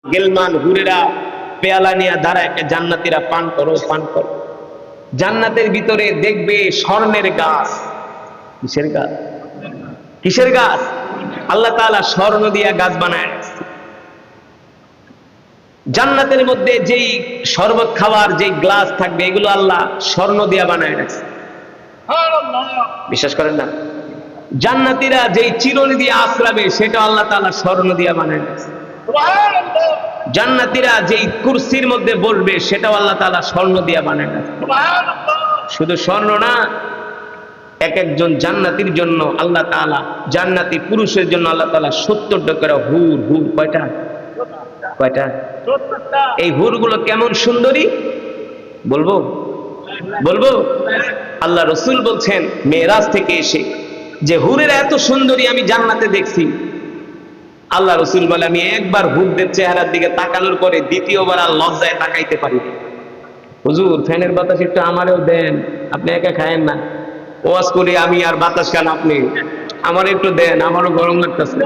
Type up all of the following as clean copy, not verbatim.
গেলমান হুরেরা পেয়ালা নিয়ে দাঁড়ায়, জান্নাতীরা পান করো পান করো। জান্নাতের ভিতরে দেখবে স্বর্ণের গাছ। কিসের গাছ? কিসের গাছ? আল্লাহ তাআলা স্বর্ণ দিয়া গাছ বানায়। জান্নাতের মধ্যে যেই শরবত খাওয়ার যেই গ্লাস থাকবে এগুলো আল্লাহ স্বর্ণ দিয়া বানায় রাখছে। বিশ্বাস করেন না? জান্নাতীরা যেই চিরুনি দিয়ে আশ্রাবে সেটা আল্লাহ তাআলা স্বর্ণ দিয়া বানায় রাখছে। জান্নাতীরা যেই কুরসির মধ্যে বসবে সেটাও আল্লাহ তাআলা স্বর্ণ দিয়া বানায় রাখছে। শুধু স্বর্ণ না, এক একজন জান্নাতীর জন্য আল্লাহ তাআলা, জান্নাতি পুরুষের জন্য আল্লাহ তাআলা 70টা করে হুর। হুর কয়টা? কয়টা? এই হুরগুলো কেমন সুন্দরী বলবো? বলবো? আল্লাহ রাসূল বলছেন মেরাজ থেকে এসে যে হুরের এত সুন্দরী আমি জান্নাতে দেখছি। আল্লাহ রাসূল বলে আমি একবার হুরদের চেহারার দিকে তাকানোর পরে দ্বিতীয়বার আর লজ্জায় তাকাইতে পারি না। হুজুর ফ্যানের বাতাস একটু আমারও দেন, আপনি একা খায়েন না। ওয়াজ করি আমি আর বাতাস খান আপনি, আমার একটু দেন, আমারও গরম লাগতেছে।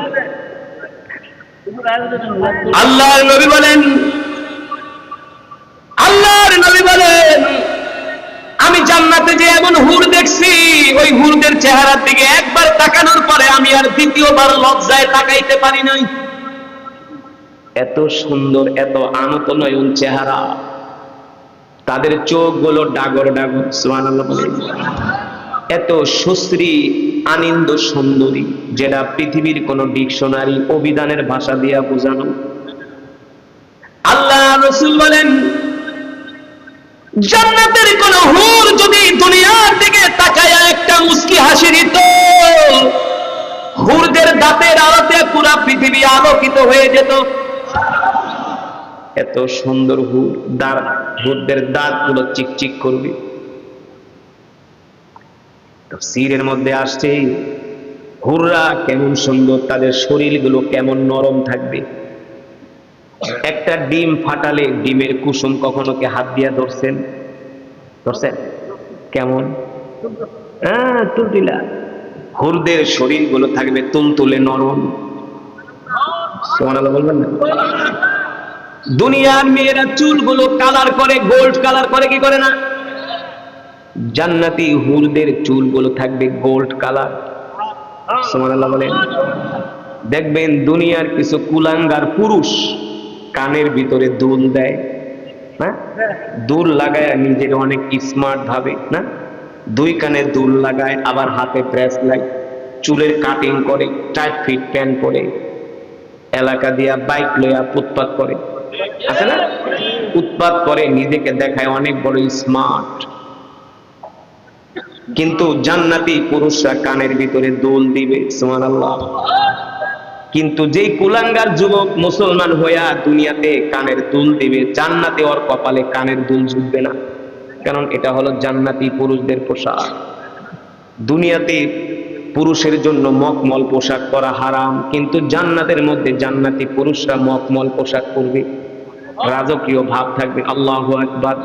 আল্লাহর নবী বলেন, আল্লাহর নবী বলেন আমি জান্নাতে যে এমন হুর দেখছি, ওই হুরদের চেহারার দিকে একবার তাকানোর পরে আমি আর দ্বিতীয়বার লজ্জায় তাকাইতে পারি নাই। এত সুন্দর, এত আনত নয়ন চেহারা, তাদের চোখগুলো ডাগর ডাগর। সুবহানাল্লাহ বলেন। এত সুশ্রী আনন্দ সুন্দরী, যেটা পৃথিবীর কোন ডিকশনারি অভিধানের ভাষা দিয়া বোঝানো। আল্লাহ রাসূল বলেন জান্নাতের কোন হুর যদি দুনিয়ার দিকে তাকায়া একটা মুস্কি হাসি দিত, হুরদের দাঁতের আলোতে পুরা পৃথিবী আলোকিত হয়ে যেত। এত সুন্দর হুর, হুরদের দাঁতগুলো চিকচিক করবে। তাফসীরের মধ্যে আসছে হুররা কেমন সুন্দর, তাদের শরীরগুলো কেমন নরম থাকবে। একটা ডিম ফাটালে ডিমের কুসুম কখনো কি হাত দিয়া ধরছেন? ধরছেন? কেমন? তুলতুলা। হুরদের শরীরগুলো থাকবে তুলতুলে নরম। সুবহানাল্লাহ বলবেন না? দুনিয়ার মেয়েরা চুলগুলো কালার করে, গোল্ড কালার করে, কি করে না? জান্নাতি হুরদের চুলগুলো থাকবে গোল্ড কালার। সুবহানাল্লাহ বলেন। দেখবেন দুনিয়ার কিছু কুলাঙ্গার পুরুষ কানের ভিতরে দুল দেয়, হ্যাঁ, দুল লাগায় নিজের অনেক স্মার্ট ভাবে, না? দুই কানে দুল লাগায়, আবার হাতে প্রেস লাগায়, চুলের কাটিং করে, টাইট ফিট প্যান্ট পরে, এলাকা দিয়া বাইক লইয়া উৎপাত করে, আছে না? উৎপাত করে, নিজেকে দেখায় অনেক বড় স্মার্ট। কিন্তু জান্নাতি পুরুষরা কানের ভিতরে দুল দিবে। সুবহানাল্লাহ। কিন্তু যেই কুলাঙ্গার যুবক মুসলমান হইয়া দুনিয়াতে কানের দুল দিবে, জান্নাতে ওর কপালে কানের দুল ঝুঁকবে না, কারণ এটা হলো জান্নাতি পুরুষদের পোশাক। দুনিয়াতে পুরুষের জন্য মখমল পোশাক পরা হারাম, কিন্তু জান্নাতের মধ্যে জান্নাতি পুরুষরা মখমল পোশাক পরবে, রাজকীয় ভাব থাকবে। আল্লাহু আকবার।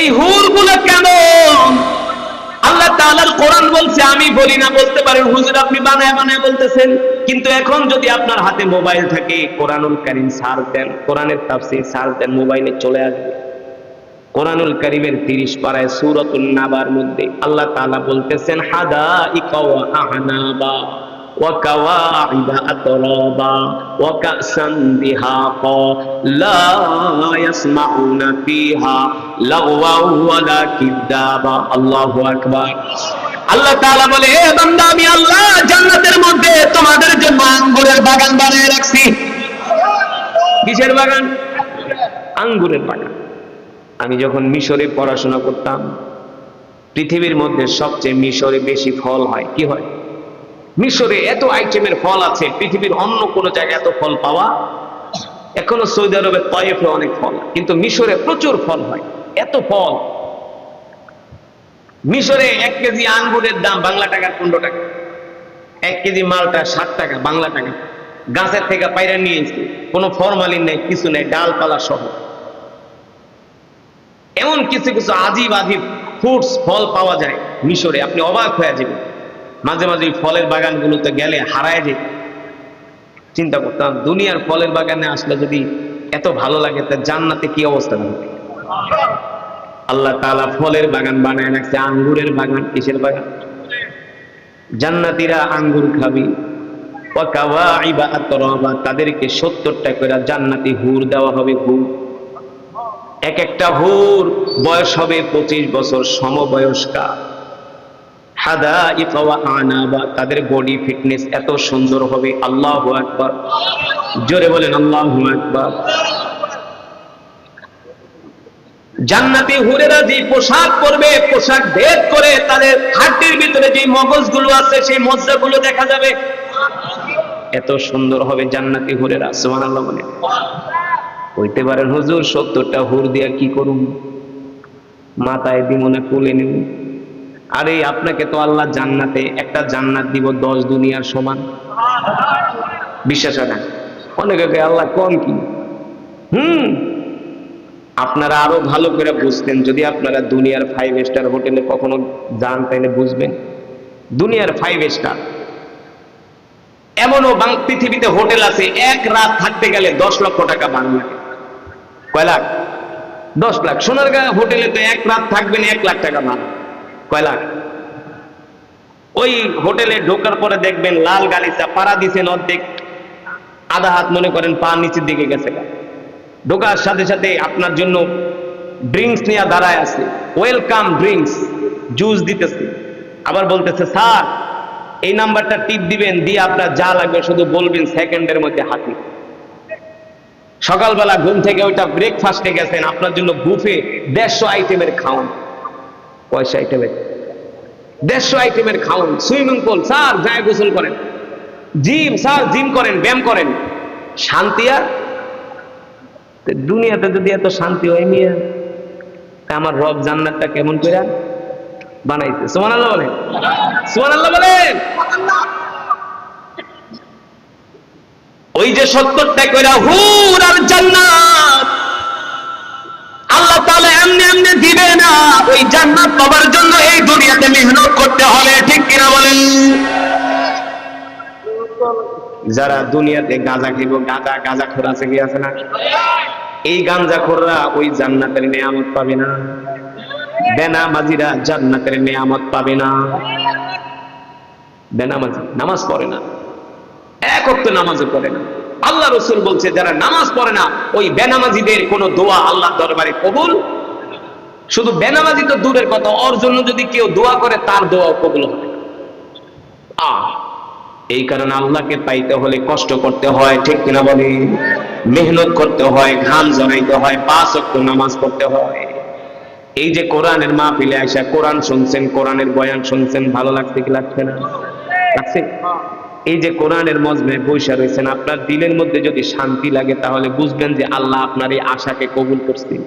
এই হুরগুলো কেমন? আল্লাহ তাআলার কোরআন বলছে, আমি বলি না। বলতে পারেন হুজুর আপনি বানায় বানায় বলতেছেন, কিন্তু এখন যদি আপনার হাতে মোবাইল থাকে, কোরআনুল কারীম সার্চ দেন, কোরআনের তাফসীর সার্চ দেন, মোবাইলে চলে আসবে। কোরআনুল কারীমের 30 পারায় সূরাতুন নাবার মধ্যে আল্লাহ তাআলা বলতেছেন হাদাইকা ওয়া আহনাবা ওয়া কাওয়াইবা আতরাবা ওয়া কাসান দিহাকা লা ইয়াসমাউনা ফিহা লাগওয়া ওয়ালা কিযাবা। আল্লাহু আকবার। আল্লাহ তাআলা বলে, এ বান্দা আমি আল্লাহ জান্নাতের মধ্যে তোমাদের জন্য আঙ্গুরের বাগান বানিয়ে রাখছি। কিসের বাগান? আঙ্গুরের বাগান। আমি যখন মিশরে পড়াশোনা করতাম, পৃথিবীর মধ্যে সবচেয়ে মিশরে বেশি ফল হয়। কি হয়? মিশরে এত আইটেমের ফল আছে, পৃথিবীর অন্য কোন জায়গায় এত ফল পাওয়া। এখনো সৌদি আরবে তায়েফে অনেক ফল, কিন্তু মিশরে প্রচুর ফল হয়। এত ফল। মিশরে 1 কেজি আঙ্গুরের দাম বাংলা টাকা 15 টাকা, 1 কেজি মালটা 60 টাকা বাংলা টাকা। গাছের থেকে পাইরা নিয়ে এসে, কোনো ফরমালিন নেই, কিছু নেই, ডালপালা সহ। এমন কিছু কিছু আজীব আজীব ফ্রুটস, ফল পাওয়া যায় মিশরে, আপনি অবাক হয়ে যাবেন। মাঝে মাঝে ফলের বাগানগুলোতে গেলে হারায় যায়। চিন্তা করতাম দুনিয়ার ফলের বাগানে আসলে যদি এত ভালো লাগে, তা জান্নাতে কি অবস্থা হবে। আল্লাহ তাআলা ফলের বাগান বানায় রাখছে, আঙ্গুরের বাগান। কিসের বাগান? জান্নাতীরা আঙ্গুর খাবি। ওয়া কাওয়াইবা আতরাবা, তাদেরকে 70টা করে জান্নাতি হুর দেওয়া হবে। হুর, এক একটা হুর বয়স হবে 25 বছর, সমবয়স্কা। হাদাইকা ওয়া আনাবা, তাদের বডি ফিটনেস এত সুন্দর হবে। আল্লাহু আকবার, জোরে বলেন আল্লাহু আকবার। জান্নাতি হুরেরা যে পোশাক পরবে, পোশাক ভেদ করে তাদের হাড়ির ভিতরে যে মগজগুলো আছে সেই মজ্জাগুলো দেখা যাবে। এত সুন্দর হবে জান্নাতি হুরেরা। সুবহানাল্লাহ বলেন। কইতে পারেন হুজুর 70টা হুর দিয়া কি করুন? মাথায় দিব না কোলে নিব? আরে আপনাকে তো আল্লাহ জান্নাতে একটা জান্নাত দিব 10 দুনিয়ার সমান। বিশ্বাস হয় না? অনেকে আল্লাহ কম কি? আপনারা আরো ভালো করে বুঝতেন যদি আপনারা দুনিয়ার 5 স্টার হোটেলে কখনো যান, তাইলে বুঝবেন। দুনিয়ার 5 স্টার, এমনও পৃথিবীতে হোটেল আছে এক রাত থাকতে গেলে 10 লক্ষ টাকা ভাড়া। কয় লাখ? 10 লাখ। সোনারগাঁ হোটেলে তো এক রাত থাকবেন 1 লাখ টাকা ভাড়া। কয় লাখ? ওই হোটেলে ঢোকার পরে দেখবেন লাল গালিচা পাড়া দিছেন অর্ধেক, আধা হাত মনে করেন পা নিচের দিকে গেছে। ঢোকার সাথে সাথে আপনার জন্য ড্রিঙ্কস নিয়ে দাঁড়ায় আছে, ওয়েলকাম ড্রিঙ্কস, জুস দিতেছে। আবার বলতেছে স্যার এই নাম্বারটা টিপ দিবেন, দিয়ে আপনার যা লাগবে শুধু বলবেন, সেকেন্ডের মধ্যে হাতে। সকালবেলা ঘুম থেকে ওইটা ব্রেকফাস্টে গেছেন, আপনার জন্য বুফে 150 আইটেমের খাওয়ান। পয়সা আইটেমের 150 আইটেমের খাওয়ান। সুইমিং পুল, স্যার যায় গোসল করেন। জিম, স্যার জিম করেন, ব্যায়াম করেন। শান্তি? আর দুনিয়াতে যদি এত শান্তি হয় নিয়ে, আমার রব জান্নাতটা কেমন করে বানাইছে। সুবহানাল্লাহ বলেন, সুবহানাল্লাহ বলেন। ওই যে 70টা কইরা হুর আর জান্নাত আল্লাহ তাআলা এমনি এমনি দিবে না। ওই জান্নাত পাবার জন্য এই দুনিয়াতে মেহনত করতে হবে, ঠিক কিনা বলেন? যারা দুনিয়াতে গাঁজা খাইব, গাঁজাখোর আছে কি আছে না? এই গাঁজাখোররা ওই জান্নাতের নিয়ামত পাবে না। বেনামাজিরা জান্নাতের নিয়ামত পাবে না। বেনামাজি নামাজ পড়ে না, এক ওয়াক্ত নামাজও পড়ে না। আল্লাহ রাসূল বলছে যারা নামাজ পড়ে না ওই বেনামাজিদের কোনো দোয়া আল্লাহর দরবারে কবুল। শুধু বেনামাজি তো দূরের কথা, ওর জন্য যদি কেউ দোয়া করে তার দোয়াও কবুল হবে। এই কারণে আল্লাহকে পাইতে হলে কষ্ট করতে হয়, ঠিক কিনা বলে? মেহনত করতে হয়, ঘাম ঝরাইতে হয়, 5 ওয়াক্ত নামাজ পড়তে হয়। এই যে কোরআনের মাহফিলে আইসা কোরআন শুনছেন, কোরআনের বয়ান শুনছেন, ভালো লাগছে কি লাগছে না? লাগছে? এই যে কোরআনের মজমায় বৈশা রয়েছেন, আপনার দিলের মধ্যে যদি শান্তি লাগে তাহলে বুঝবেন যে আল্লাহ আপনার এই আশাকে কবুল করছেন।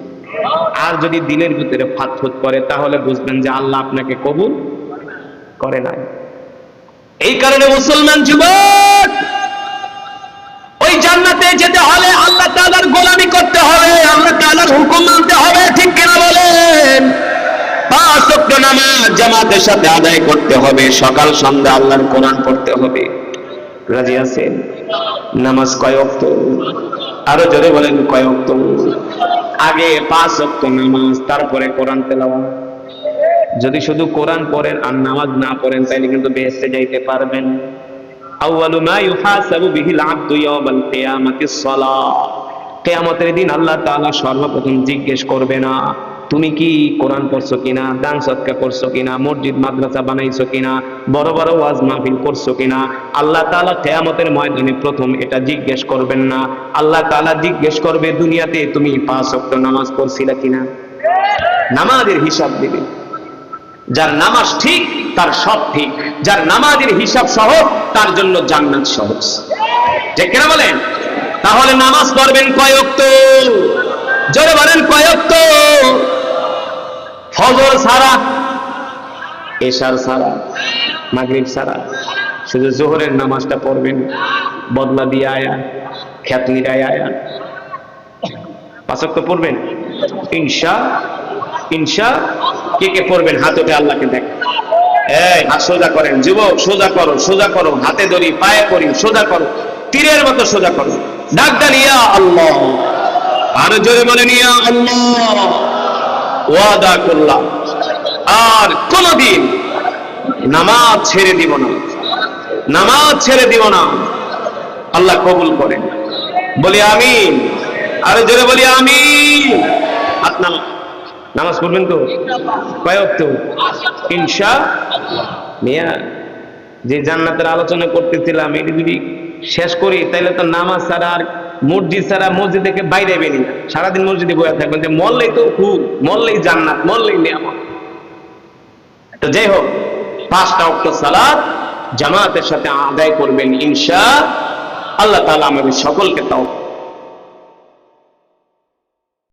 আর যদি দিলের ভিতরে ফাতফুত করে তাহলে বুঝবেন যে আল্লাহ আপনাকে কবুল করে নাই। এই কারণে মুসলমান যুবক, ওই জান্নাতে যেতে হলে আল্লাহ তাআলার গোলামি করতে হবে, আল্লাহ তাআলার হুকুম মানতে হবে, ঠিক কিনা বলেন? 5 ওয়াক্ত নামাজ জামাতের সাথে আদায় করতে হবে, সকাল সন্ধ্যা আল্লাহর কোরআন পড়তে হবে। রাজি আছেন? নামাজ কয় ওয়াক্ত? আরো জোরে বলেন কয় ওয়াক্ত? আগে 5 ওয়াক্ত নামাজ, তারপরে কোরআন তেলাওয়াত। যদি শুধু কোরআন পড়েন আর নামাজ না পড়েন তাহলে কিন্তু বেহেশতে যাইতে পারবেন। আউয়ালু মা ইউহাসাবু বিহিল আবদু ইয়াওমাল কিয়ামাতিস সালাহ। কিয়ামতের দিন আল্লাহ তাআলা সর্বপ্রথম জিজ্ঞেস করবে না তুমি কি কোরআন পড়ছো কিনা, দান সদকা করছো কিনা, মসজিদ মাদ্রাসা বানাইছো কিনা, বড় বড় ওয়াজ মাহফিল করছো কিনা। আল্লাহ তাআলা কিয়ামতের ময়দানে প্রথম এটা জিজ্ঞেস করবেন না। আল্লাহ তাআলা জিজ্ঞেস করবে দুনিয়াতে তুমি 5 ওয়াক্ত নামাজ পড়ছিলা কিনা। নামাজের হিসাব দিবে। যার নামাজ ঠিক তার সব ঠিক, যার নামাজের হিসাব সহজ তার জন্য জান্নাত সহজ, ঠিক কিনা বলেন? তাহলে নামাজ পড়বেন কয় ওয়াক্ত? জোরে বলেন কয় ওয়াক্ত? ফজর ছাড়া, এশার ছাড়া, মাগরিব ছাড়া, শুধু জোহরের নামাজটা পড়বেন বদলা দিয়ে আয়া, খ্যাতনির আয়া। 5 ওয়াক্ত পড়বেন ইনশা। কে কে পড়বেন হাত উঠে আল্লাহকে দেখ। এই হাত সোজা করেন, যুবক সোজা করো, সোজা করো, হাতে ধরি, পায়ে পড়ি, সোজা করো। তীরের মতো সোজা করো, ডাক দেন ইয়া আল্লাহ, আর জোরে বলেন ইয়া আল্লাহ। ওয়াদা করলাম আর কোনদিন নামাজ ছেড়ে দিব না, নামাজ ছেড়ে দিব না। আল্লাহ কবুল করেন, বলি আমিন, আর জোরে বলি আমিন। হাত নামা, নামাজ পড়বেন তো কয় ওয়াক্ত? ইনশাআল্লাহ। মিয়া যে জান্নাতের আলোচনা করতেছিলাম এটি যদি শেষ করি তাহলে তো নামাজ ছাড়া আর মসজিদ ছাড়া মসজিদ থেকে বাইরে বেরি না, সারাদিন মসজিদে বসে থাকবেন যে মরলেই তো খুব, মরলেই জান্নাত, মরলেই নিয়ামত। তো যাই হোক, 5টা ওয়াক্ত সালাত জামাতের সাথে আদায় করবেন ইনশাআল্লাহ। আল্লাহ তাআলা আমাদের সকলকে তাও